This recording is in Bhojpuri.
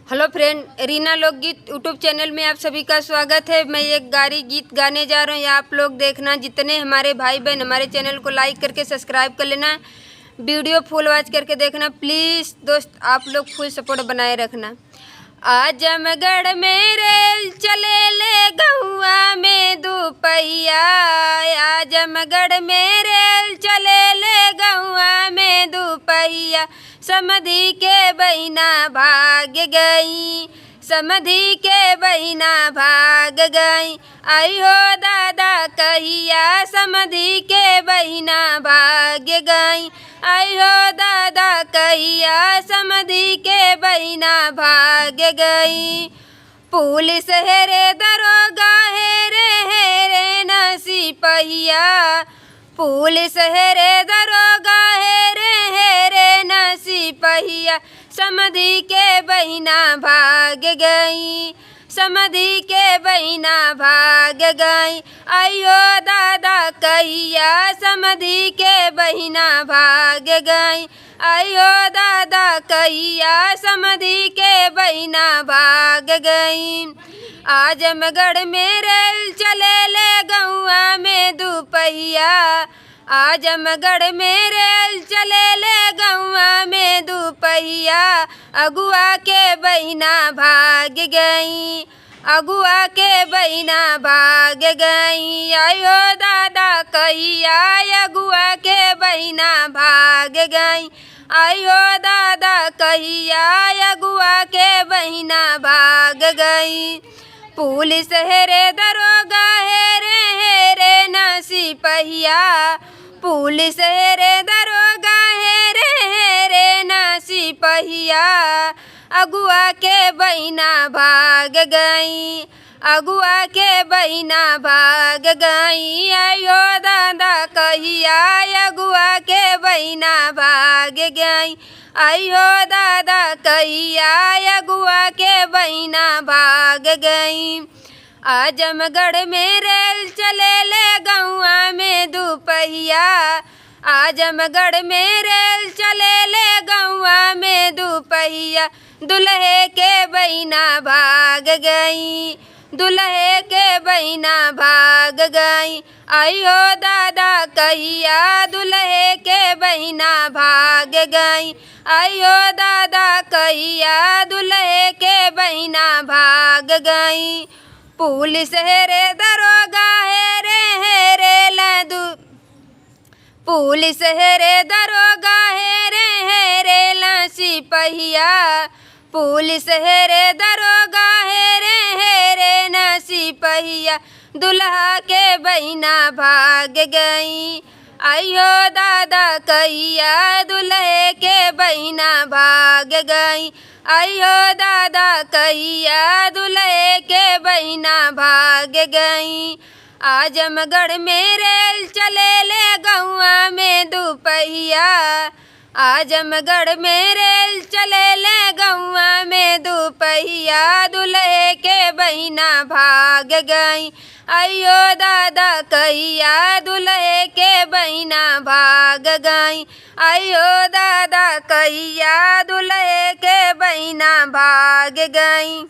हेलो फ्रेंड, रीना लोकगीत यूट्यूब चैनल में आप सभी का स्वागत है। मैं एक गारी गीत गाने जा रहा हूँ, या आप लोग देखना। जितने हमारे भाई बहन हमारे चैनल को लाइक करके सब्सक्राइब कर लेना, वीडियो फुल वॉच करके देखना प्लीज़ दोस्त। आप लोग फुल सपोर्ट बनाए रखना। आजमगढ़ में रेल चले ले गहुआ में दुपहिया, आजमगढ़ में रेल चले ले गहुआ में दुपहिया। समधी के बहिना भाग गई, समधी के बहिना भाग गई। आई हो दादा कहिया, समधी के बहिना भाग गई। आई हो दादा कहिया, समधी के बहिना भाग गई। पुलिस हेरे दरोगा हेरे न सिपहिया, पुलिस हेरे दरोगा हेरे न सिपहिया। समधी के बहिना भाग गई, समधी के बहिना भाग गई। आइयो दादा कहिया, समधी के बहिना भाग गई। आइयो दादा कहिया, समधी के बहिना भाग गई। आजमगढ़ में रेल चले ले गहुआ में दुपहिया, आजमगढ़ में रेल चले ले गहुआ में दुपहिया। अगुआ के बहिना भाग गई, अगुआ के बहिना भाग गई। आयो दादा कहिया, अगुआ के बहिना भाग गई। आयो दादा कहिया, अगुआ के बहिना भाग गई। पुलिस हेरे दरोगा हेरे न सिपहिया, पुलिस हेरे दरोगा हेरे न सिपहिया। अगुआ के बहिना भाग गई, अगुआ के बहिना भाग गई। आयो दादा कहिया, अगुआ के बहिना भाग गई। आयो दादा कहिया, अगुआ के बहिना भाग गई। आजमगढ़ में रेल चले ले गहुआ में दुपहिया, आजमगढ़ में रेल चले ले गहुआ में दुपहिया। दुल्हे के बहिना भाग गई, दुल्हे के बहिना भाग गई। आइयो दादा कहिया, दुल्हे के बहिना भाग गई। आइयो दादा कहिया, दुल्हे के बहिना भाग गई। पुलिस हेरे दरोगा हेरे लदू, पुलिस हेरे दरोगा हेरे ल सिपहिया, पुलिस हेरे दरोगा हेरे न सिपहिया। दुल्हा के बहिना भाग गई। आइयो दादा कहिया, दुल्हे के बहिना भाग गई। आइयो दादा कहिया, दुल्हे के बहिना भाग गई। आजमगढ़ में रेल चले ले गहुआ में दुपहिया, आजमगढ़ में रेल चले ले गहुआ में दुपहिया। दुल्हे के बहिना भाग गई। आइयो दादा कहिया, दुल्हे के बहिना भाग गई। आइयो दादा कहिया, दुल्हे के बहिना भाग गई।